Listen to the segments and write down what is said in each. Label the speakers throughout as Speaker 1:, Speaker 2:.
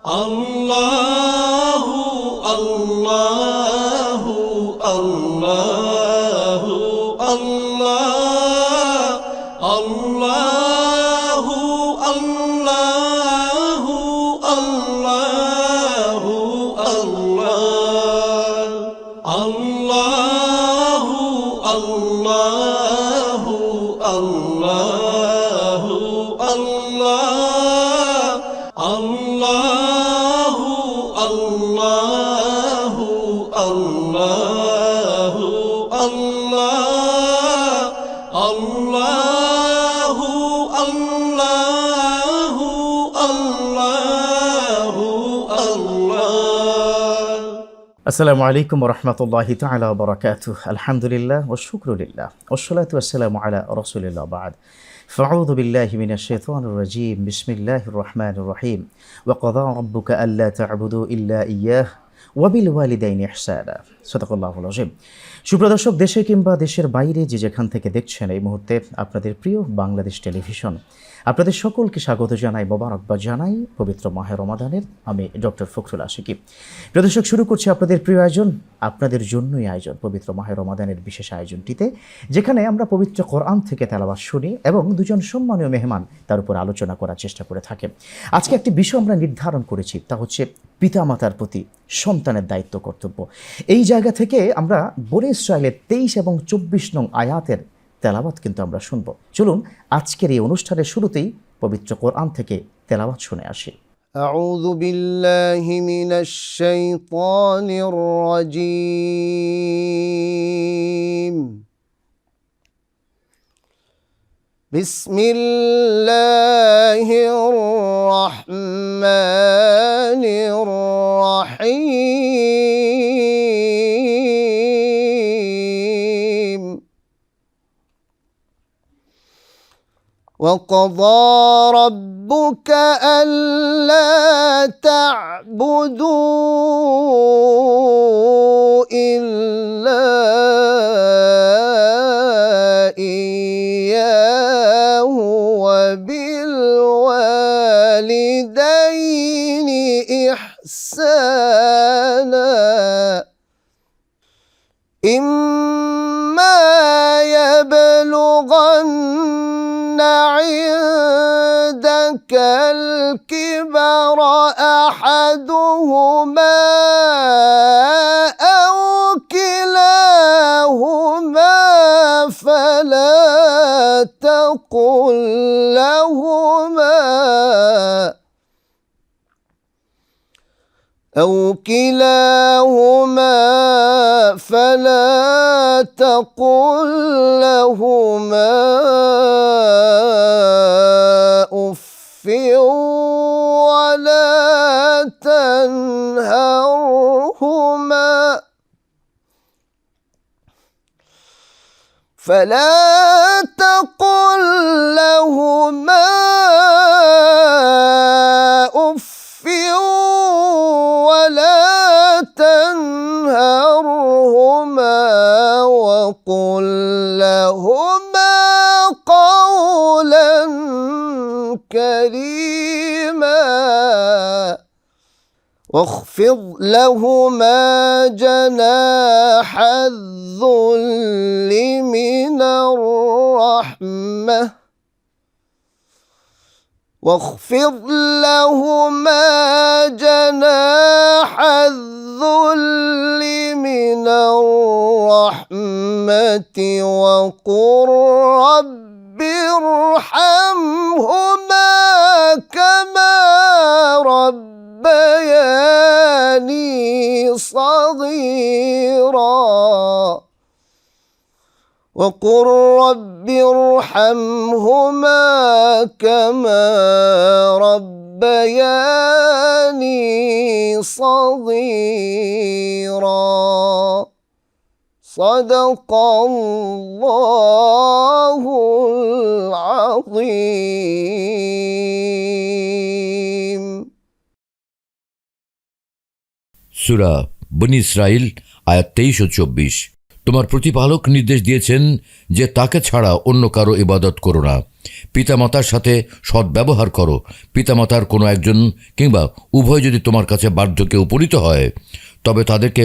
Speaker 1: আল্লাহু আল্লাহু আল্লাহু আল্লাহ আল্লাহু আল্লাহু আল্লাহু আল্লাহ আল্লাহু আল্লাহু আল্লাহু আল্লাহ আল্লাহু আল্লাহু আল্লাহু আল্লাহ আল্লাহু আল্লাহু আল্লাহু আল্লাহ।
Speaker 2: আসসালামু আলাইকুম ওয়া রাহমাতুল্লাহি তাআলা ওয়া বারাকাতুহু। আলহামদুলিল্লাহ ওয়া শুকরুলিল্লাহ ওয়াসসালাতু ওয়াসসালামু আলা রাসূলিল্লাহ বা'দ। ফাআউযু বিল্লাহি মিনাশ শাইতানির রাজীম। বিসমিল্লাহির রহমানির রহিম। ওয়া ক্বাদা রাব্বুকা আল্লা তা'বুদু ইল্লা ইয়্যাহু ওয়া বিল ওয়ালিদাইনি ইহসানা। সাদাকাল্লাহুল আযীম। সুপ্রিয় দর্শক, দেশে কিংবা দেশের বাইরে যে যেখান থেকে দেখছেন এই মুহূর্তে আপনাদের প্রিয় বাংলাদেশ টেলিভিশন আপনাদের সকলকে স্বাগত জানাই, মোবারকবাদ জানাই পবিত্র মাহে রমাদানের। আমি ডক্টর ফখরুল আশিকি। প্রিয় দর্শক, শুরু করছি আপনাদের প্রিয় আয়োজন, আপনাদের জন্যই আয়োজন পবিত্র মাহে রমাদানের বিশেষ আয়োজনটিতে, যেখানে আমরা পবিত্র কোরআন থেকে তেলাওয়াত শুনি এবং দুজন সম্মানীয় মেহমান তার উপর আলোচনা করার চেষ্টা করে থাকেন। আজকে একটি বিষয় আমরা নির্ধারণ করেছি, তা হচ্ছে পিতামাতার প্রতি সন্তানের দায়িত্ব কর্তব্য। এই জায়গা থেকে আমরা বনী ইসরাঈলের 23 এবং 24 নং আয়াতের তেলাওয়াত কিন্তু আমরা শুনব। চলুন আজকের এই অনুষ্ঠানের শুরুতেই পবিত্র কোরআন থেকে তেলাওয়াত শুনে আসি।
Speaker 3: আউযু বিল্লাহি মিনাশ শাইতানির রাজীম। বিসমিল্লাহির রাহমানির রাহিম। وقضى ربك ألا تعبدوا إلا إياه وبالوالدين إحسانا إما يبلغن عندك الكبر أحدهما أو كلاهما فلا تقل لهما أف فلا تقل لهما أف ولا تنهرهما وقل لهما قولا كريما واخفض لهما جناح الذل من الرحمة واخفض لهما جناح الذل من الرحمة وقل رب ارحمهما كما ربياني صغيرا وقل رب ارحمهما كما ربياني صغيرا صدق الله العظيم।
Speaker 4: সূরা বনী ইসরাঈল আয়াত 23 ও 24।
Speaker 1: তোমার প্রতিপালক নির্দেশ দিয়েছেন যে তাকে ছাড়া অন্য কারো ইবাদত করো না। পিতামাতার সাথে সদ্ব্যবহার করো। পিতামাতার কোনো একজন কিংবা উভয় যদি তোমার কাছে বার্ধক্যে উপনীত হয়, তবে তাদেরকে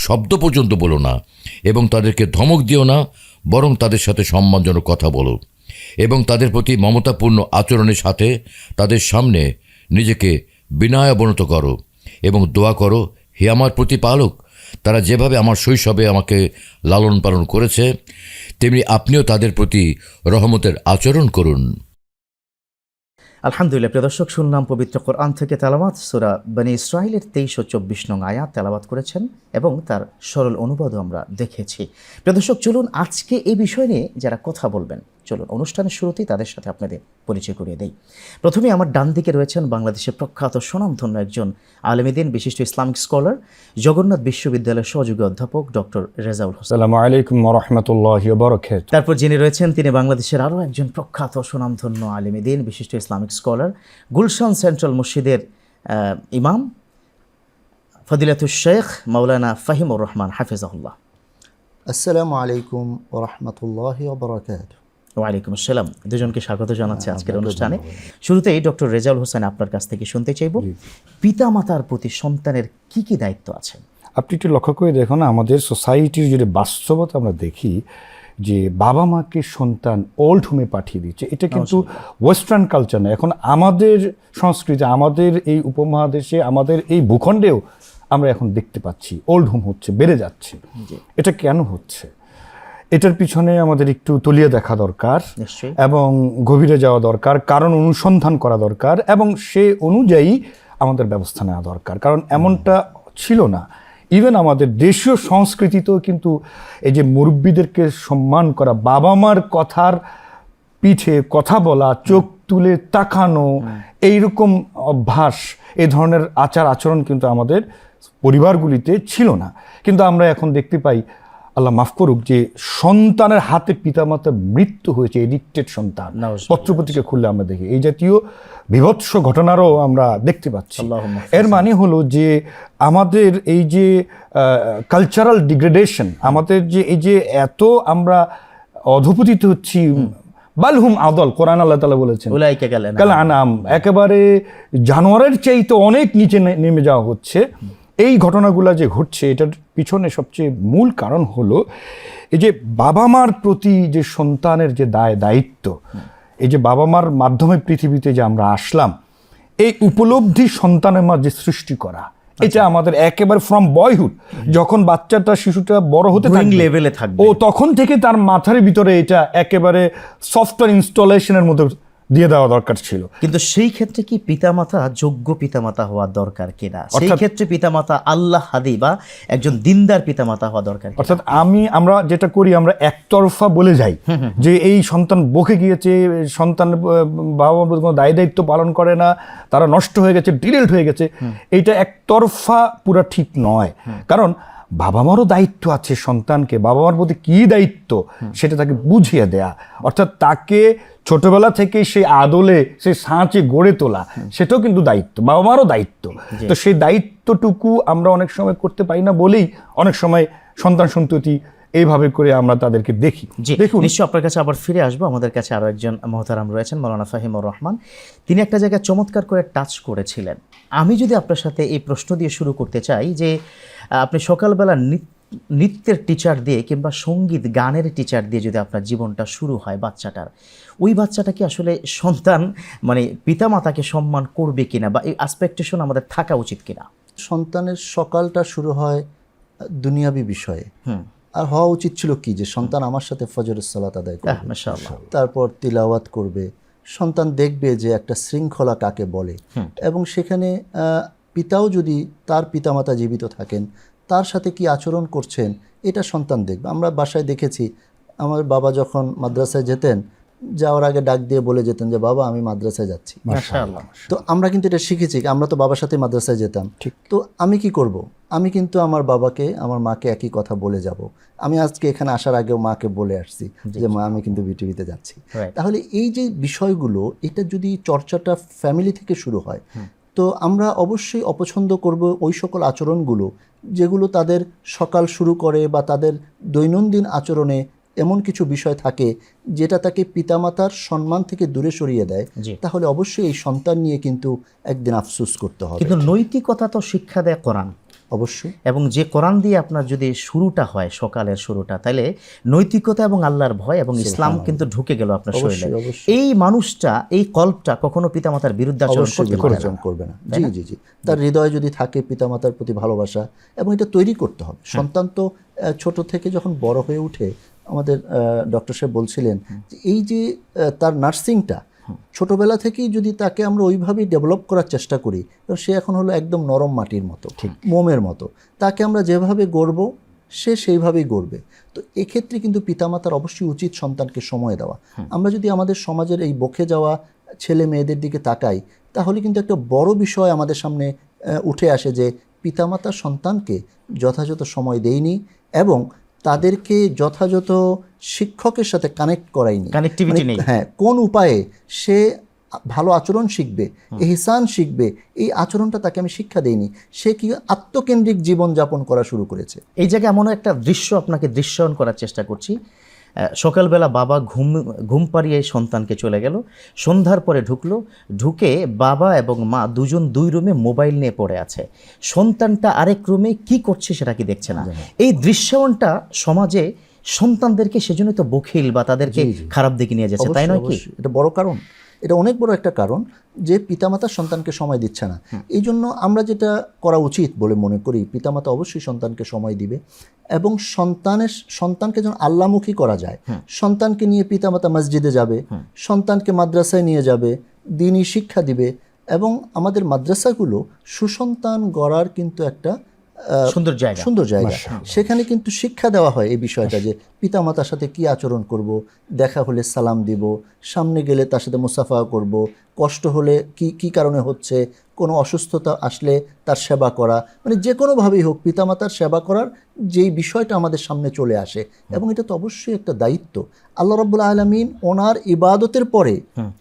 Speaker 1: শব্দ পর্যন্ত বলো না এবং তাদেরকে ধমক দিও না, বরং তাদের সাথে সম্মানজনক কথা বলো এবং তাদের প্রতি মমতাপূর্ণ আচরণের সাথে তাদের সামনে নিজেকে বিনয়াবনত করো এবং দোয়া করো, হে আমার প্রতিপালক, তারা যেভাবে আমার শৈশবে আমাকে লালন পালন করেছে, তেমনি আপনিও তাদের প্রতি রহমতের আচরণ করুন।
Speaker 2: আলহামদুলিল্লাহ, প্রিয় দর্শক, শুনলাম পবিত্র কোরআন থেকে তেলাওয়াত সূরা বনী ইসরাঈলের 23 ও 24 নং আয়াত তেলাওয়াত করেছেন এবং তার সরল অনুবাদও আমরা দেখেছি। প্রিয় দর্শক, চলুন আজকে এই বিষয় নিয়ে যারা কথা বলবেন, চলুন অনুষ্ঠানের শুরুতেই তাদের সাথে আপনাদের পরিচয় করিয়ে দেই। প্রথমে আমার ডান দিকে রয়েছেন বাংলাদেশের প্রখ্যাত স্বনামধন্য একজন আলেমীদিন, বিশিষ্ট ইসলামিক স্কলার, জগন্নাথ বিশ্ববিদ্যালয়ের সহযোগী অধ্যাপক ডক্টর রেজাউল হোসেন।
Speaker 4: আসসালামু আলাইকুম ওয়া রাহমাতুল্লাহি ওয়া বারাকাতুহু।
Speaker 2: তারপর যিনি রয়েছেন তিনি বাংলাদেশের আরও একজন প্রখ্যাত স্বনামধন্য আলেমীদিন, বিশিষ্ট ইসলামিক স্কলার, গুলশান সেন্ট্রাল মসজিদের ইমাম ফদিলাতুশ শেখ মাওলানা ফাহিমুর রহমান হাফিজাহুল্লাহ।
Speaker 3: আসসালামু আলাইকুম ওয়া রাহমাতুল্লাহি ওয়া বারাকাতুহু।
Speaker 2: ওয়ালাইকুম আসসালাম। দুজনকে স্বাগত জানাচ্ছি আজকের অনুষ্ঠানে। শুরুতেই ডক্টর রেজাউল হোসেন, আপনার কাছ থেকে শুনতে চাইব, পিতা মাতার প্রতি সন্তানের কি কি দায়িত্ব আছে?
Speaker 4: আপনি একটু লক্ষ্য করে দেখুন, আমাদের সোসাইটির যদি বাস্তবতা আমরা দেখি যে বাবা মাকে সন্তান ওল্ড হোমে পাঠিয়ে দিচ্ছে, এটা কিন্তু ওয়েস্টার্ন কালচার না। এখন আমাদের সংস্কৃতি, আমাদের এই উপমহাদেশে, আমাদের এই ভূখণ্ডেও আমরা এখন দেখতে পাচ্ছি ওল্ড হোম হচ্ছে, বেড়ে যাচ্ছে। এটা কেন হচ্ছে? এটার পিছনে আমাদের একটু তলিয়ে দেখা দরকার এবং গভীরে যাওয়া দরকার, কারণ অনুসন্ধান করা দরকার এবং সে অনুযায়ী আমাদের ব্যবস্থা নেওয়া দরকার। কারণ এমনটা ছিল না, ইভেন আমাদের দেশীয় সংস্কৃতিতেও কিন্তু এই যে মুরব্বীদেরকে সম্মান করা, বাবা মার কথার পিঠে কথা বলা, চোখ তুলে তাকানো, এইরকম অভ্যাস, এই ধরনের আচার আচরণ কিন্তু আমাদের পরিবারগুলিতে ছিল না। কিন্তু আমরা এখন দেখতে পাই, আল্লাহ মাফ করুক, যে সন্তানের হাতে পিতামাতা মৃত্যু হয়েছে, এডিক্টেড সন্তান। পত্রপত্রিকা খুললে আমরা দেখি এই জাতীয় বিভৎস ঘটনারও আমরা দেখতে পাচ্ছি। এর মানে হলো যে আমাদের এই যে কালচারাল ডিগ্রেডেশন, আমাদের যে এই যে এত আমরা অধপতিত হচ্ছি, বালহুম আদল, কোরআন আল্লাহ তাআলা বলেছেন কাল আনাম, একেবারে জানোয়ারের চাইতে অনেক নিচে নেমে যাওয়া হচ্ছে। এই ঘটনাগুলো যে ঘটছে, এটার পিছনে সবচেয়ে মূল কারণ হলো এই যে বাবা মার প্রতি যে সন্তানের যে দায়িত্ব, এই যে বাবা মার মাধ্যমে পৃথিবীতে যে আমরা আসলাম, এই উপলব্ধি সন্তানের মাঝে সৃষ্টি করা, এটা আমাদের একেবারে ফ্রম বয়হুড, যখন বাচ্চাটা শিশুটা বড় হতে লেভেলে থাকবে, ও তখন থেকে তার মাথার ভিতরে এটা একেবারে সফটওয়্যার ইনস্টলেশনের মধ্যে দিয়ে দেওয়া দরকার ছিল।
Speaker 2: কিন্তু সেই ক্ষেত্রে কি পিতামাতা যোগ্য পিতামাতা হওয়া দরকার কিনা? সেই ক্ষেত্রে পিতামাতা আল্লাহ হাদি বা একজন দিনদার পিতামাতা হওয়া দরকার।
Speaker 4: অর্থাৎ আমরা যেটা করি, আমরা একতরফা বলে যাই যে এই সন্তান বকে গিয়েছে, সন্তান বাবা মার কোনো দায়িত্ব পালন করে না, তারা নষ্ট হয়ে গেছে, ডিরেল্ট হয়ে গেছে। এইটা একতরফা পুরা ঠিক নয়। কারণ বাবা মারও দায়িত্ব আছে সন্তানকে, বাবা মার প্রতি কী দায়িত্ব সেটা তাকে বুঝিয়ে দেয়া, অর্থাৎ তাকে ছোটবেলা থেকে সেই আদলে সেই সাঁচে গড়ে তোলা, সেটাও কিন্তু দায়িত্ব, বাবা মারও দায়িত্ব। তো সেই দায়িত্বটুকু আমরা অনেক সময় করতে পারি না বলেই অনেক সময় সন্তান সন্ততি এইভাবে করে আমরা তাদেরকে দেখি।
Speaker 2: দেখুন, নিশ্চয়ই আপনার কাছে আবার ফিরে আসবো। আমাদের কাছে আরও একজন মহতারাম রয়েছেন, মাওলানা ফাহিমুর রহমান। তিনি একটা জায়গায় চমৎকার করে টাচ করেছিলেন। আমি যদি আপনার সাথে এই প্রশ্ন দিয়ে শুরু করতে চাই যে আপনি সকালবেলা নৃত্যের টিচার দিয়ে কিংবা সঙ্গীত গানের টিচার দিয়ে যদি আপনার জীবনটা শুরু হয় বাচ্চাটার, ওই বাচ্চাটা কি আসলে সন্তান মানে পিতামাতাকে সম্মান করবে কিনা বা এই এক্সপেকটেশন আমাদের থাকা উচিত কিনা?
Speaker 5: সন্তানের সকালটা শুরু হয় দুনিয়াবি বিষয়ে, আর হওয়া উচিত ছিল কি যে সন্তান আমার সাথে ফজরের সালাত আদায় করবে, মাশাআল্লাহ, তারপর তিলাওয়াত করবে। সন্তান দেখবে যে একটা শৃঙ্খলা কাকে বলে, এবং সেখানে পিতাও যদি তার পিতামাতা জীবিত থাকেন তার সাথে কি আচরণ করছেন এটা সন্তান দেখবে। আমরা বাসায় দেখেছি, আমার বাবা যখন মাদ্রাসায় যেতেন, যাওয়ার আগে ডাক দিয়ে বলে যেতেন যে বাবা আমি মাদ্রাসায় যাচ্ছি। তো আমরা কিন্তু এটা শিখেছি, আমরা তো বাবার সাথে মাদ্রাসায় যেতাম। তো আমি কি করব, আমি কিন্তু আমার বাবাকে আমার মাকে একই কথা বলে যাব। আমি আজকে এখানে আসার আগেও মাকে বলে আসছি যে মা আমি কিন্তু বিটিভিতে যাচ্ছি। তাহলে এই যে বিষয়গুলো, এটা যদি চর্চাটা ফ্যামিলি থেকে শুরু হয়, তো আমরা অবশ্যই অপছন্দ করব ওই সকল আচরণগুলো যেগুলো তাদের সকাল শুরু করে বা তাদের দৈনন্দিন আচরণে এমন কিছু বিষয় থাকে যেটা তাকে পিতামাতার সম্মান থেকে দূরে সরিয়ে দেয়, তাহলে অবশ্যই এই সন্তান নিয়ে কিন্তু একদিন আফসোস করতে হবে।
Speaker 2: কিন্তু নৈতিকতা তো শিক্ষা দেয় কোরআন,
Speaker 5: অবশ্যই।
Speaker 2: এবং যে কোরআন দিয়ে আপনার যদি শুরুটা হয়, সকালের শুরুটা, তাহলে নৈতিকতা এবং আল্লাহর ভয় এবং ইসলাম কিন্তু ঢুকে গেল আপনার শরীরে। এই মানুষটা, এই কল্পটা কখনো পিতামাতার বিরুদ্ধে আচরণ
Speaker 5: করবে না। জি জি জি, তার হৃদয়ে যদি থাকে পিতামাতার প্রতি ভালোবাসা, এবং এটা তৈরি করতে হবে। সন্তান তো ছোট থেকে যখন বড় হয়ে উঠে, আমাদের ডক্টর সাহেব বলছিলেন যে এই যে তার নার্সিংটা ছোটবেলা থেকেই যদি তাকে আমরা ওইভাবেই ডেভেলপ করার চেষ্টা করি, সে এখন হলো একদম নরম মাটির মতো, মোমের মতো। তাকে আমরা যেভাবে গড়ব সে সেইভাবেই গড়বে। তো এক্ষেত্রে কিন্তু পিতামাতার অবশ্যই উচিত সন্তানকে সময় দেওয়া। আমরা যদি আমাদের সমাজের এই বকে যাওয়া ছেলে মেয়েদের দিকে তাকাই, তাহলে কিন্তু একটা বড় বিষয় আমাদের সামনে উঠে আসে যে পিতামাতা সন্তানকে যথাযথ সময় দেয়নি এবং তাদেরকে যথাযথ শিক্ষকের সাথে কানেক্ট করায়নি,
Speaker 2: কানেক্টিভিটি নেই।
Speaker 5: হ্যাঁ, কোন উপায়ে সে ভালো আচরণ শিখবে, ইহসান শিখবে, এই আচরণটা তাকে আমি শিক্ষা দেইনি। সে কি আত্মকেন্দ্রিক জীবন যাপন করা শুরু করেছে।
Speaker 2: এই জায়গায় এমন একটা দৃশ্য আপনাকে দৃশ্যায়ন করার চেষ্টা করছি। সকালবেলা বাবা ঘুম পাড়িয়ে সন্তানকে চলে গেল, সন্ধ্যার পরে ঢুকে বাবা এবং মা দুজন দুই রুমে মোবাইল নিয়ে পড়ে আছে, সন্তানটা আরেক রুমে কি করছে সেটা কি দেখছে না। এই দৃশ্যায়নটা সমাজে সন্তানদেরকে সেজন্য তো বখিল বা তাদেরকে খারাপ দিকে নিয়ে যাচ্ছে, তাই নয় কি?
Speaker 5: এটা বড় কারণ, এটা অনেক বড় একটা কারণ যে পিতামাতা সন্তানকে সময় দিচ্ছে না। এই জন্য আমরা যেটা করা উচিত বলে মনে করি, পিতামাতা অবশ্যই সন্তানকে সময় দিবে এবং সন্তানকে যেন আল্লাহমুখী করা যায়। সন্তানকে নিয়ে পিতামাতা মসজিদে যাবে, সন্তানকে মাদ্রাসায় নিয়ে যাবে, দ্বীনি শিক্ষা দিবে, এবং আমাদের মাদ্রাসাগুলো সুসন্তান গড়ার কিন্তু একটা সুন্দর জায়গা। সেখানে কিন্তু শিক্ষা দেওয়া হয় এই বিষয়টা যে পিতামাতার সাথে কি আচরণ করব, দেখা হলে সালাম দিব, সামনে গেলে তার সাথে মুসাফা করব, কষ্ট হলে কি কারণে হচ্ছে, কোনো অসুস্থতা আসলে তার সেবা করা, মানে যে কোনোভাবেই হোক পিতামাতার সেবা করার যেই বিষয়টা আমাদের সামনে চলে আসে। এবং এটা তো অবশ্যই একটা দায়িত্ব। আল্লাহ রাব্বুল আলামিন ওনার ইবাদতের পরে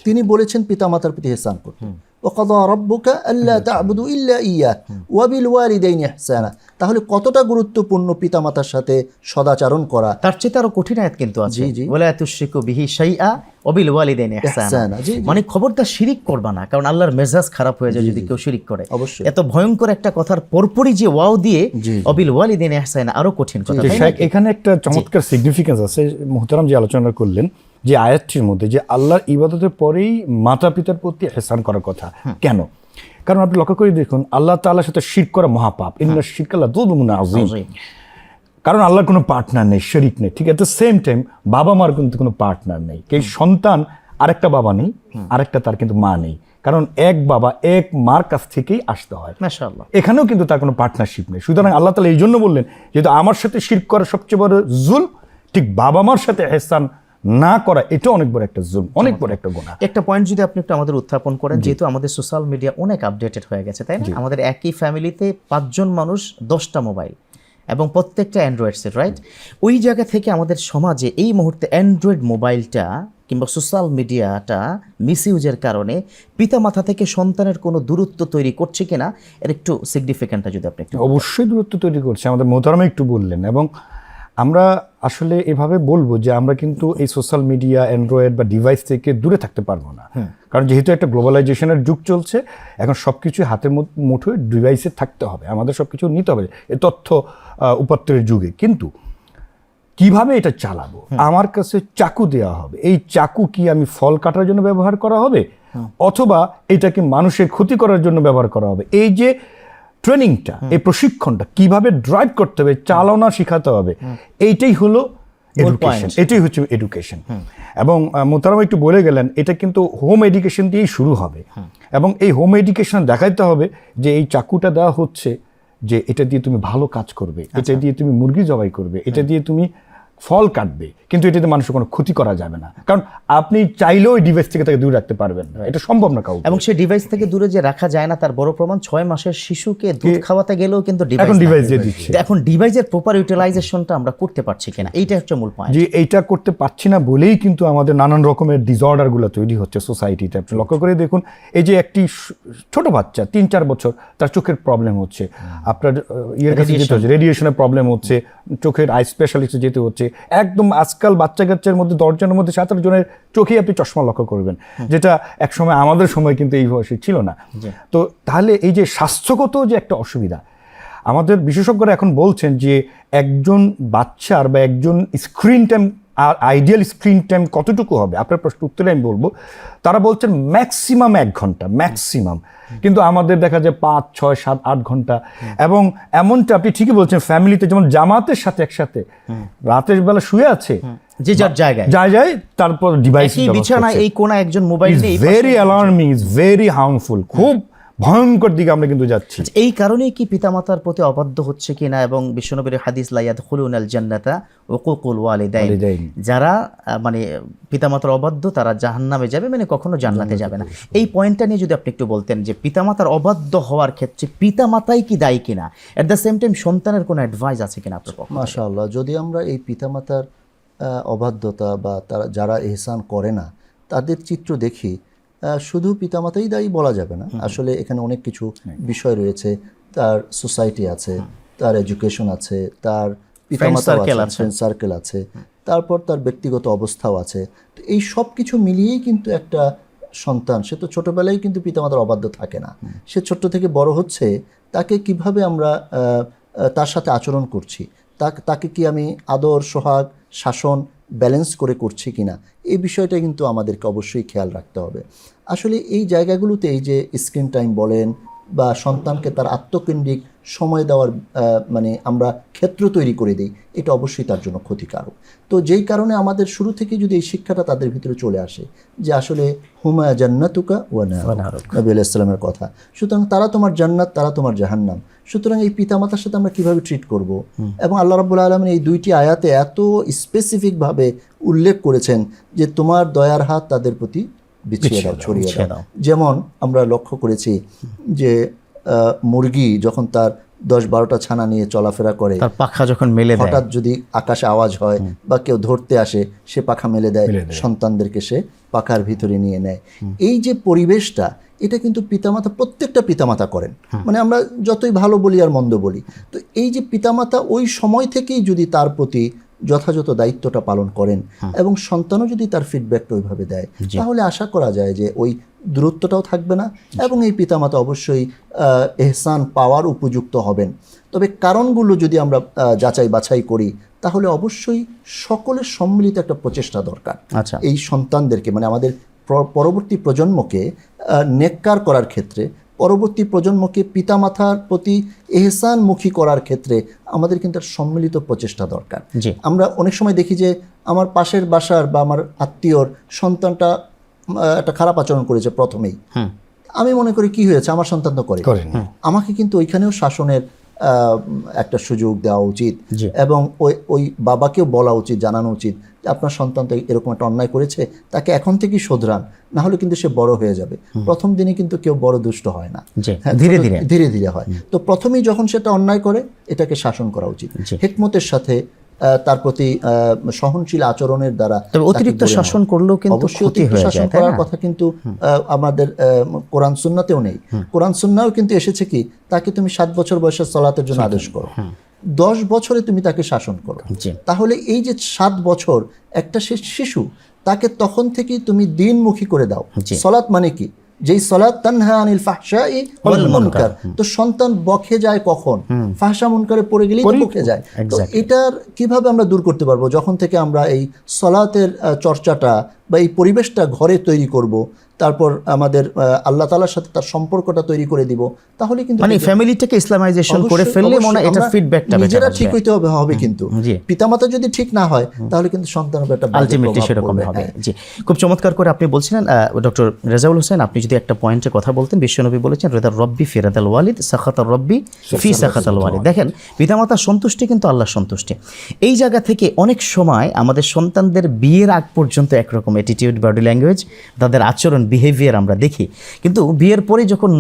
Speaker 5: তিনি বলেছেন পিতামাতার প্রতি ইহসান করতে। وقضى ربك ألا تعبدوا إلا إياه وبالوالدين إحسانا। তাহলে কতটা গুরুত্বপূর্ণ পিতামাতার সাথে সদাচরণ করা।
Speaker 2: তার চেয়ে আরো কঠিন আয়াত কিন্তু আছে, ওয়ালা তুশরিকু বিহি শাইআ ওয়া বিল ওয়ালিদাইনি ইহসানা। মানে খবরদার শিরিক করবা না, কারণ আল্লাহর মেজাজ খারাপ হয়ে যায় যদি কেউ শিরিক করে।
Speaker 5: অবশ্যই
Speaker 2: এত ভয়ঙ্কর একটা কথার পরপরই যে ওয়াও দিয়ে ওয়া বিল ওয়ালিদাইনি ইহসানা, আরো কঠিন কথা।
Speaker 4: এখানে একটা চমৎকার সিগনিফিকেন্স আছে মুহতারাম যে আলোচনা করলেন, যে আয়াতটির মধ্যে যে আল্লাহর ইবাদতের পরেই মাতা পিতার প্রতি ইহসান করার কথা। কেন? কারণ আপনি লক্ষ্য করে দেখুন, আল্লাহ তাআলার সাথে শিরক করা মহাপাপ, ইন্না শিরকা লাযুলমুন আযীম। কারণ আল্লাহর কোনো পার্টনার নেই, শরীক নেই। ঠিক এট দ্য সেম টাইম বাবা মার কিন্তু কোনো পার্টনার নেই। এই সন্তান আরেকটা বাবা নেই, আরেকটা তার কিন্তু মা নেই, কারণ এক বাবা এক মার কাছ থেকেই আসতে হয়।
Speaker 2: মাশাআল্লাহ,
Speaker 4: এখানেও কিন্তু তার কোনো পার্টনারশিপ নেই। সুতরাং আল্লাহ তাআলা এই জন্য বললেন, যেহেতু আমার সাথে শিরক করা সবচেয়ে বড় জুলম, ঠিক বাবা মার সাথে ইহসান না করা এটা অনেক বড় একটা জুলম, অনেক বড় একটা গুনাহ।
Speaker 2: একটা পয়েন্ট যদি আপনি একটু আমাদের উত্থাপন করেন, যেহেতু আমাদের সোশ্যাল মিডিয়া অনেক আপডেটেড হয়ে গেছে, তাই না? আমাদের একই ফ্যামিলিতে 5 জন মানুষ 10টা মোবাইল এবং প্রত্যেকটা অ্যান্ড্রয়েড সেট, রাইট? ওই জায়গা থেকে আমাদের সমাজে এই মুহূর্তে অ্যান্ড্রয়েড মোবাইলটা কিংবা সোশ্যাল মিডিয়াটা মিসইউজের কারণে পিতামাতা থেকে সন্তানের কোনো দূরত্ব তৈরি করছে কিনা এর একটু সিগনিফিক্যান্টটা যদি আপনি একটু।
Speaker 4: অবশ্যই দূরত্ব তৈরি করছে, আমাদের মোহতারামা একটু বললেন। এবং আমরা আসলে এভাবে বলবো যে আমরা কিন্তু এই সোশ্যাল মিডিয়া, অ্যান্ড্রয়েড বা ডিভাইস থেকে দূরে থাকতে পারবো না। কারণ যেহেতু একটা গ্লোবালাইজেশনের যুগ চলছে, এখন সবকিছু হাতের মুঠোয় ডিভাইসে থাকতে হবে, আমাদের সবকিছু নিতে হবে এই তথ্য উপাত্তের যুগে। কিন্তু কিভাবে এটা চালাবো? আমার কাছে চাকু দেওয়া হবে, এই চাকু কি আমি ফল কাটার জন্য ব্যবহার করা হবে, অথবা এটাকে মানুষের ক্ষতি করার জন্য ব্যবহার করা হবে? এই যে ট্রেনিংটা, এই প্রশিক্ষণটা কিভাবে ড্রাইভ করতে হবে, চালনা শিখাতে হবে, এইটাই হলো এডুকেশন, এটাই হচ্ছে এডুকেশন। এবং মোহতারাম একটু বলে গেলেন, এটা কিন্তু হোম এডুকেশন দিয়েই শুরু হবে। এবং এই হোম এডুকেশন দেখাইতে হবে যে এই চাকুটা দেওয়া হচ্ছে যে এটা দিয়ে তুমি ভালো কাজ করবে, এটা দিয়ে তুমি মুরগি জবাই করবে, এটা দিয়ে তুমি ফল কাটবে, কিন্তু এটাতে মানুষের কোনো ক্ষতি করা যাবে না, কারণ আপনি চাইলেও ওই ডিভাইস থেকে তাকে দূরে রাখতে পারবেন না, এটা সম্ভব না কাউকে।
Speaker 2: এবং সেই ডিভাইস থেকে দূরে যে রাখা যায় না তার বড় প্রমাণ 6 মাসের শিশুকে দুধ খাওয়াতে গেলেও কিন্তু
Speaker 4: এখন ডিভাইস দিয়ে দিচ্ছে।
Speaker 2: এখন ডিভাইসের প্রপার ইউটিলাইজেশনটা আমরা করতে পারছি কিনা, এইটা হচ্ছে মূল পয়েন্ট।
Speaker 4: যে এইটা করতে পারছি না বলেই কিন্তু আমাদের নানান রকমের ডিসঅর্ডারগুলো তৈরি হচ্ছে সোসাইটিতে। আপনি লক্ষ্য করে দেখুন, এই যে একটি ছোট বাচ্চা 3-4 বছর, তার চোখের প্রবলেম হচ্ছে, আপনার ইয়ের কাছে যেতে হচ্ছে, রেডিয়েশনের প্রবলেম হচ্ছে, চোখের আই স্পেশালিস্টে যেতে হচ্ছে। একদম আজকাল বাচ্চা কাচ্চার মধ্যে 10 জনের মধ্যে 7-8 জনের চোখেই আপনি চশমা লক্ষ্য করবেন, যেটা এক সময় আমাদের সময় কিন্তু এই বয়সে ছিল না। তো তাহলে এই যে স্বাস্থ্যগত যে একটা অসুবিধা, আমাদের বিশেষজ্ঞরা এখন বলছেন যে একজন বাচ্চার বা একজন স্ক্রিন টাইম, আর আইডিয়াল স্ক্রিন টাইম কতটুকু হবে, আপনার প্রশ্ন উত্তরে আমি বলবো, তারা বলছেন ম্যাক্সিমাম 1 ঘন্টা, ম্যাক্সিমাম। কিন্তু আমাদের দেখা যায় 5, 6, 7, 8 ঘন্টা। এবং এমনটা আপনি ঠিকই বলছেন, ফ্যামিলিতে যেমন জামাতের সাথে একসাথে রাতের বেলা শুয়ে আছে,
Speaker 2: যে যার জায়গায়
Speaker 4: যায়, তারপর ডিভাইস
Speaker 2: বিছানা এই কোনা একজন মোবাইল নিয়ে
Speaker 4: very alarming, is very harmful, খুব ভয়ঙ্কর দিকে আমরা কিন্তু যাচ্ছি।
Speaker 2: এই কারণেই কি পিতামাতার প্রতি অবাধ্য হচ্ছে কিনা, এবং বিশ্বনবীর হাদিস লা ইয়াদখুলুনাল জান্নাতা উকুকুল ওয়ালিদাইন, যারা মানে পিতামাতার অবাধ্য তারা জাহান্নামে যাবে, মানে কখনো জান্নাতে যাবে না। এই পয়েন্টটা নিয়ে যদি আপনি একটু বলতেন যে পিতামাতার অবাধ্য হওয়ার ক্ষেত্রে পিতামাতাই কি দায়ী কিনা, এট দ্য সেম টাইম সন্তানের কোনো অ্যাডভাইস আছে কিনা আপনার পক্ষে?
Speaker 5: মাশাআল্লাহ, যদি আমরা এই পিতামাতার অবাধ্যতা বা তারা যারা ইহসান করে না তাদের চিত্র দেখি, শুধু পিতামাতাই দায়ী বলা যাবে না। আসলে এখানে অনেক কিছু বিষয় রয়েছে, তার সোসাইটি আছে, তার এডুকেশন আছে, তার পিতামাতা ফ্রেন্ড সার্কেল আছে, তারপর তার ব্যক্তিগত অবস্থাও আছে। তো এই সব কিছু মিলিয়েই কিন্তু একটা সন্তান, সে তো ছোটবেলায় কিন্তু পিতামাতার অবাধ্য থাকে না, সে ছোট্ট থেকে বড় হচ্ছে, তাকে কিভাবে আমরা তার সাথে আচরণ করছি, তাকে কি আমি আদর, সোহাগ, শাসন ব্যালেন্স করে করছি কিনা, এই বিষয়টা কিন্তু আমাদেরকে অবশ্যই খেয়াল রাখতে হবে। আসলে এই জায়গাগুলোতে এই যে স্ক্রিন টাইম বলেন বা সন্তানকে তার আত্মকেন্দ্রিক সময় দেওয়ার মানে আমরা ক্ষেত্র তৈরি করে দিই, এটা অবশ্যই তার জন্য ক্ষতিকারক। তো যেই কারণে আমাদের শুরু থেকে যদি এই শিক্ষাটা তাদের ভিতরে চলে আসে যে আসলে হুমা জান্নাতুকা ওয়া নারুক, নবী আলাইহিস সালামের কথা, সুতরাং তারা তোমার জান্নাত, তারা তোমার জাহান্নাম, সুতরাং এই পিতামাতার সাথে আমরা কিভাবে ট্রিট করব। এবং আল্লাহ রাব্বুল আলামিন এই 2টি আয়াতে এত স্পেসিফিকভাবে উল্লেখ করেছেন যে তোমার দয়ার হাত তাদের প্রতি বিছিয়ে দাও, ছড়িয়ে দাও। যেমন আমরা লক্ষ্য করেছি যে মুরগি যখন তার 10-12টা ছানা নিয়ে চলাফেরা করে,
Speaker 2: তার পাখা যখন মেলে দেয়,
Speaker 5: হঠাৎ যদি আকাশে আওয়াজ হয় বা কেউ ধরতে আসে, সে পাখা মেলে দেয়, সন্তানদেরকে সে পাখার ভিতরে নিয়ে নেয়। এই যে পরিবেশটা, এটা কিন্তু পিতামাতা, প্রত্যেকটা পিতামাতা করেন, মানে আমরা যতই ভালো বলি আর মন্দ বলি, তো এই যে পিতামাতা ওই সময় থেকেই যদি তার প্রতি যথাযথ দায়িত্বটা পালন করেন এবং সন্তানও যদি তার ফিডব্যাকটা ওইভাবে দেয়, তাহলে আশা করা যায় যে ওই দূরত্বটাও থাকবে না এবং এই পিতামাতা অবশ্যই এহসান পাওয়ার উপযুক্ত হবেন। তবে কারণগুলো যদি আমরা যাচাই বাছাই করি, তাহলে অবশ্যই সকলের সম্মিলিত একটা প্রচেষ্টা দরকার।
Speaker 2: আচ্ছা,
Speaker 5: এই সন্তানদেরকে, মানে আমাদের পরবর্তী প্রজন্মকে নেককার করার ক্ষেত্রে, পরবর্তী প্রজন্মকে পিতামাতার প্রতি এহসানমুখী করার ক্ষেত্রে আমাদের কিন্তু একটা সম্মিলিত প্রচেষ্টা দরকার। আমরা অনেক সময় দেখি যে আমার পাশের বাসার বা আমার আত্মীয়র সন্তানটা একটা খারাপ আচরণ করেছে প্রথমেই, আমি মনে করি কি হয়েছে, আমার সন্তান তো করে, আমাকে কিন্তু ওইখানেও শাসনের একটা সুযোগ দেওয়া উচিত এবং ওই বাবাকেও বলা উচিত, জানানো উচিত যে আপনার সন্তান তো এরকম একটা অন্যায় করেছে, তাকে এখন থেকেই শোধরান, না হলে কিন্তু সে বড় হয়ে যাবে। প্রথম দিনে কিন্তু কেউ বড় দুষ্ট হয় না, ধীরে ধীরে হয়। তো প্রথমেই যখন সেটা অন্যায় করে, এটাকে শাসন করা উচিত হিকমতের সাথে, তার প্রতি সহনশীল আচরণের দ্বারা।
Speaker 2: তবে অতিরিক্ত শাসন করলেও কিন্তু ক্ষতি হয়ে যায়।
Speaker 5: শাসন করার কথা কিন্তু আমাদের কোরআন সুন্নাতেও নেই। কোরআন সুন্নাও কিন্তু এসেছে কি, তাকে তুমি 7 বছর বয়সে সালাতের জন্য আদেশ করো, 10 বছরে তুমি তাকে শাসন করো। তাহলে এই যে 7 বছর একটা শিশু, তাকে তখন থেকেই তুমি দিনমুখী করে দাও। সালাত মানে কি, যেই সালাত তানহা আনিল ফাহশাই ওয়াল মুনকার, তো সন্তান বকে যায় কখন, ফাহশা মুনকারে পড়ে গেলেই তো বকে যায়। তো এটার কিভাবে আমরা দূর করতে পারবো, যখন থেকে আমরা এই সালাতের চর্চাটা বা এই পরিবেশটা ঘরে তৈরি করব, তারপর আমাদের আল্লাহ তাআলার সাথে তার সম্পর্কটা তৈরি করে দিব, তাহলে কিন্তু
Speaker 2: মানে ফ্যামিলিটাকে ইসলামাইজেশন করে
Speaker 5: অবশ্যই,
Speaker 2: ফেললে মনে হয়
Speaker 5: অবশ্যই
Speaker 2: এটার
Speaker 5: আমরা
Speaker 2: ফিডব্যাকটা
Speaker 5: নিজেরা ঠিক হইতে হবে কিন্তু
Speaker 2: জি।
Speaker 5: পিতামাতা যদি ঠিক না হয় তাহলে কিন্তু সন্তানের উপর একটা বাজে
Speaker 2: আলটিমেটলি
Speaker 5: প্রভাব
Speaker 2: সেরকম
Speaker 5: পড়বে।
Speaker 2: হবে।
Speaker 5: হ্যাঁ।
Speaker 2: জি, খুব চমৎকার করে আপনি বলছিলেন ডক্টর রেজাউল হোসেন, আপনি যদি একটা পয়েন্টে কথা বলতেন, বিশ্বনবী বলেছেন রেদার রব্বি ফি রেদাল ওয়ালিদ সাখাতার রব্বি ফি সাখাতাল ওয়ালিদ। দেখেন বিধামাতার সন্তুষ্টি কিন্তু আল্লাহর সন্তুষ্টি। এই জায়গা থেকে অনেক সময় আমাদের সন্তানদের বিয়ের আগ পর্যন্ত একরকম অ্যাটিটিউড, বডি ল্যাঙ্গুয়েজ, তাদের আচরণ, বিহেভিয়ার আমরা দেখি, কিন্তু বিয়ের পরে যখন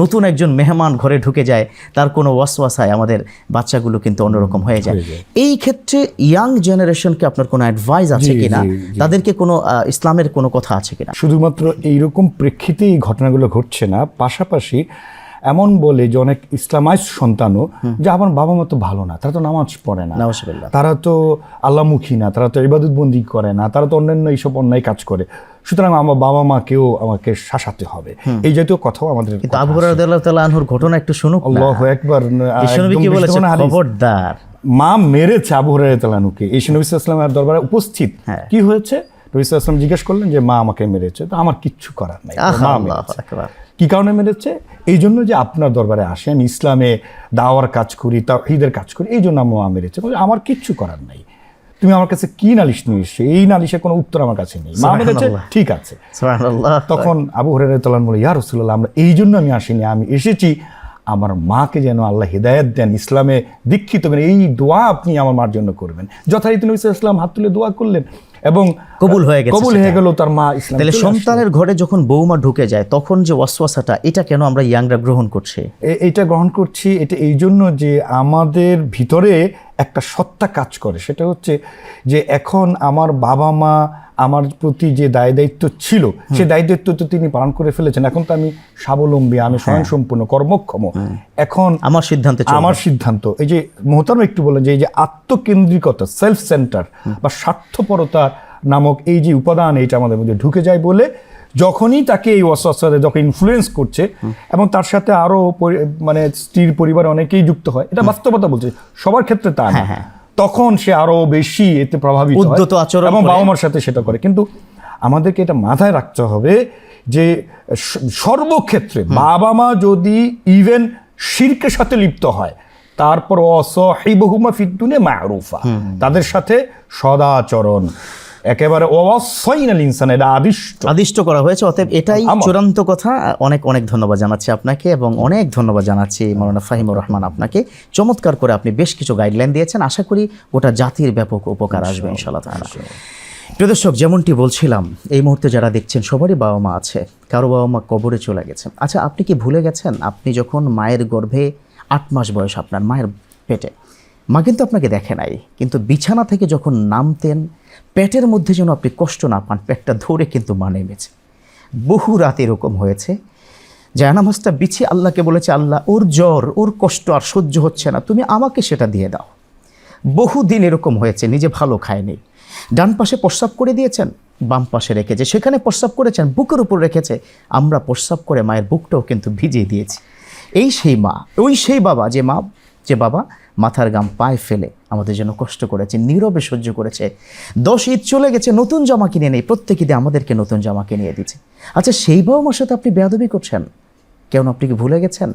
Speaker 2: নতুন একজন মেহমান ঘরে ঢুকে যায় তার কোনো ওয়াসওয়াসায় আমাদের বাচ্চাগুলো কিন্তু অন্যরকম হয়ে যায়। এই ক্ষেত্রে ইয়াং জেনারেশনকে আপনার কোনো অ্যাডভাইস আছে কিনা, তাদেরকে কোনো ইসলামের কোনো কথা আছে কিনা?
Speaker 4: শুধুমাত্র এইরকম প্রেক্ষিতে এই ঘটনাগুলো ঘটছে না, পাশাপাশি এমন বলে যে অনেক ইসলামাইজ সন্তানও যে আমার বাবা মা তো ভালো না, তারা তো নামাজ পড়ে না,
Speaker 2: নাউজুবিল্লাহ,
Speaker 4: তারা তো আল্লাহমুখী না, তারা তো ইবাদত বন্দি করে না, তারা তো অন্যান্য এইসব অন্যায় কাজ করে, সুতরাং আমার বাবা মাকেও আমাকে শাসাতে হবে, এই জাতীয় কথাও আমাদের।
Speaker 2: কিন্তু আবু হুরায়রা রাদিয়াল্লাহু তাআলা আনহুর ঘটনা একটু শুনুক না।
Speaker 4: আল্লাহু আকবার।
Speaker 2: বিশ্বনবী কি বলেছে? খবরদার,
Speaker 4: মা মেরেছে আবু হুরায়রা রাদিয়াল্লাহু আনহুকে। এই নবী সাল্লাল্লাহু আলাইহি ওয়াসাল্লামের দরবারে উপস্থিত। কি হয়েছে? নবী সাল্লাল্লাহু আলাইহি ওয়াসাল্লাম জিজ্ঞেস করলেন যে মা আমাকে মেরেছে, তো আমার কিচ্ছু করার নাই, মা মেরেছে। কি কারণে মেরেছে? এই জন্য যে আপনার দরবারে আসে, আমি ইসলামে দাওয়ার কাজ করি, তাওহীদের কাজ করি, এই জন্য মা মেরেছে, আমার কিচ্ছু করার নাই। তুমি আমার কাছে কি নালিশ নিয়ে এসছো? এই নালিশের কোনো উত্তর আমার কাছে নেই, মা মেরেছে, ঠিক আছে। তখন আবু হুরায়রা রাদিয়াল্লাহু আনহু বলে, ইয়া রাসূলুল্লাহ, আমরা এই জন্য আমি আসিনি, আমি এসেছি আমার মাকে যেন আল্লাহ হিদায়াত দেন, ইসলামে দীক্ষিত করেন, এই দোয়া আপনি আমার মার জন্য করবেন। যথারীতি নবী সাল্লাল্লাহু আলাইহি ওয়াসাল্লাম হাত তুলে দোয়া করলেন এবং
Speaker 2: কবুল হয়ে
Speaker 4: গেল তার মা ইসলাম।
Speaker 2: তাহলে সন্তানের ঘরে যখন বৌমা ঢুকে যায় তখন যে ওয়াসওয়াসাটা, এটা কেন আমরা ইয়াংরা গ্রহণ করছি?
Speaker 4: এটা গ্রহণ করছি এটা এই জন্য যে আমাদের ভিতরে একটা সত্তা কাজ করে, সেটা হচ্ছে যে এখন আমার বাবা মা আমার প্রতি যে দায় দায়িত্ব ছিল, সে দায় দায়িত্ব তো তিনি পালন করে ফেলেছেন, এখন তো আমি স্বাবলম্বী, আমি স্বয়ংসম্পূর্ণ, কর্মক্ষম, এখন আমার সিদ্ধান্ত। এই যে মোহতারাম একটু বলেন যে এই যে আত্মকেন্দ্রিকতা, সেলফ সেন্টার বা স্বার্থপরতা নামক এই যে উপাদান, এইটা আমাদের মধ্যে ঢুকে যায় বলে যখনই তাকে এই ওয়াসওয়াসাতে যখন ইনফ্লুয়েন্স করছে এবং তার সাথে আরো মানে স্ত্রীর পরিবারে অনেকেই যুক্ত হয়, এটা বাস্তবতা বলছে, সবার ক্ষেত্রে তা না, তখন সে আরো বেশি এতে প্রভাবিত হয় এবং বাবা মার সাথে সেটা করে। কিন্তু আমাদেরকে এটা মাথায় রাখতে হবে যে সর্বক্ষেত্রে বাবা মা যদি ইভেন শিরকের সাথে লিপ্ত হয়, তারপর ওয়াসাহিবুহুমা ফিদ দুনিয়া মা'রুফা, তাদের সাথে সদাচরণ একেবারে ওয়াসাইনাল ইনসান, এটা আদিষ্ট করা হয়েছে।
Speaker 2: অতএব এটাই চূড়ান্ত কথা। অনেক অনেক ধন্যবাদ জানাচ্ছি আপনাকে এবং অনেক ধন্যবাদ জানাচ্ছি মাওলানা ফাহিমুর রহমান আপনাকে। চমৎকার করে আপনি বেশ কিছু গাইডলাইন দিয়েছেন, আশা করি গোটা জাতির ব্যাপক উপকার আসবে ইনশাআল্লাহ তাআলা। প্রিয় দর্শক, যেমনটি বলছিলাম, এই মুহূর্তে যারা দেখছেন সবারই বাবা মা আছে, কারো বাবা মা কবরে চলে গেছেন। আচ্ছা, আপনি কি ভুলে গেছেন আপনি যখন মায়ের গর্ভে 8 মাস বয়স, আপনার মায়ের পেটে, মা কিন্তু আপনাকে দেখে নাই, কিন্তু বিছানা থেকে যখন নামতেন পেটের মধ্যে যেন আপনি কষ্ট না পান, পেটটা ধরে কিন্তু মা নেমেছে। বহু রাত এরকম হয়েছে, জায়নামাজটা বিছিয়ে আল্লাহকে বলেছে, আল্লাহ ওর জ্বর, ওর কষ্ট আর সহ্য হচ্ছে না, তুমি আমাকে সেটা দিয়ে দাও। বহুদিন এরকম হয়েছে, নিজে ভালো খায়নি, ডান পাশে প্রস্রাব করে দিয়েছেন, বাম পাশে রেখেছে, সেখানে প্রস্রাব করেছেন, বুকের উপর রেখেছে, আমরা প্রস্রাব করে মায়ের বুকটাও কিন্তু ভিজিয়ে দিয়েছি। এই সেই মা, ওই সেই বাবা, যে বাবা মাথার গাম পায়ে ফেলে আমাদের জন্য কষ্ট করেছে, নীরবে সহ্য করেছে। 10 ঈদ চলে গেছে, নতুন জামা কিনে নেই, প্রত্যেক ঈদে আমাদেরকে নতুন জামা কিনিয়ে দিচ্ছে। আচ্ছা, সেই বাবা মার সাথে আপনি বেয়াদবি করছেন কেন? আপনি কি ভুলে গেছেন?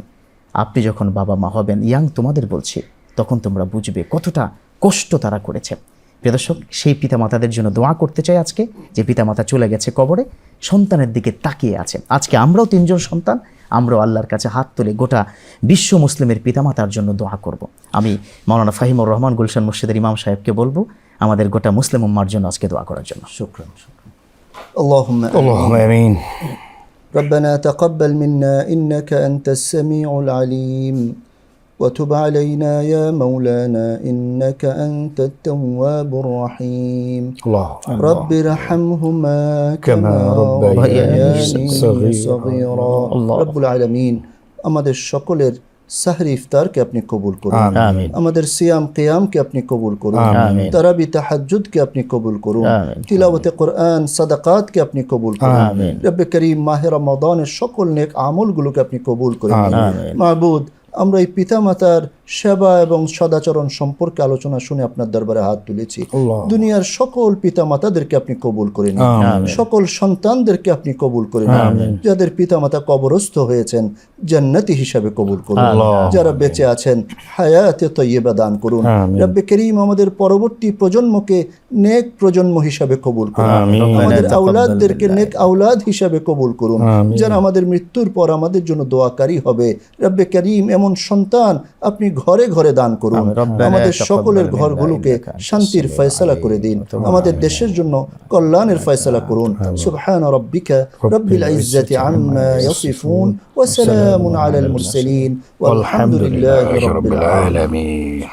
Speaker 2: আপনি যখন বাবা মা হবেন, ইয়াং তোমাদের বলছি, তখন তোমরা বুঝবে কতটা কষ্ট তারা করেছে। প্রিয় দর্শক, সেই পিতামাতাদের জন্য দোয়া করতে চাই আজকে, যে পিতামাতা চলে গেছে কবরে, সন্তানের দিকে তাকিয়ে আছে। আজকে আমরাও 3 জন সন্তান, আমরাও আল্লাহর কাছে হাত তুলে গোটা বিশ্ব মুসলিমের পিতামাতার জন্য দোয়া করব। আমি মাওলানা ফাহিমুর রহমান গুলশান মসজিদের ইমাম সাহেবকে বলবো আমাদের গোটা মুসলিম উম্মার জন্য আজকে দোয়া করার জন্য।
Speaker 5: শুকরান। আল্লাহুম্মা
Speaker 4: আমিন।
Speaker 5: ربنا تقبل منا إنك أنت السميع العليم وتب علينا يا مولانا إنك أنت التواب الرحيم رب ارحمهما كما ربياني صغيرا رب العالمين আমাদের সকলের সাহরি ইফতারকে আপনি কবুল করুন, আমাদের সিয়াম কিয়ামকে আপনি কবুল করুন, তারাবি তাহাজ্জুদকে আপনি কবুল করুন, তিলাওয়াতে কোরআন, সাদাকাতকে আপনি কবুল করুন। রব্বে করিম, মাহে রমাদানের সকল নেক আমলগুলোকে আপনি কবুল করুন। মাবুদ, আমরা এই পিতামাতার সেবা এবং সদাচরণ সম্পর্কে আলোচনা শুনে আপনার দরবারে হাত তুলেছি। দুনিয়ার সকল পিতা মাতাদেরকে আপনি কবুল করে নিন, সকল সন্তানদেরকে আপনি কবুল করে নিন। যাদের পিতা মাতা কবরস্থ হয়েছেন জান্নাতি হিসাবে কবুল করুন, যারা বেঁচে আছেন হায়াতে তৈয়বা দান করুন। রব্বে করিম আমাদের পরবর্তী প্রজন্মকে নেক প্রজন্ম হিসাবে কবুল করুন, আমাদের আওলাদদেরকে নেক আওলাদ হিসাবে কবুল করুন, যারা আমাদের মৃত্যুর পর আমাদের জন্য দোয়াকারী হবে। রব্বে করিম এমন সন্তান আপনি ঘরে ঘরে দান করুন, আমাদের সকলের ঘরগুলোকে শান্তির ফয়সালা করে দিন, আমাদের দেশের জন্য কল্যাণের ফয়সালা করুন। সুবহান রাব্বিকা রাব্বিল ইজ্জাতি আম্মা ইয়াসিফুন ওয়া সালামুন আলাল মুরসালিন ওয়ালহামদুলিল্লাহি রাব্বিল আলামিন।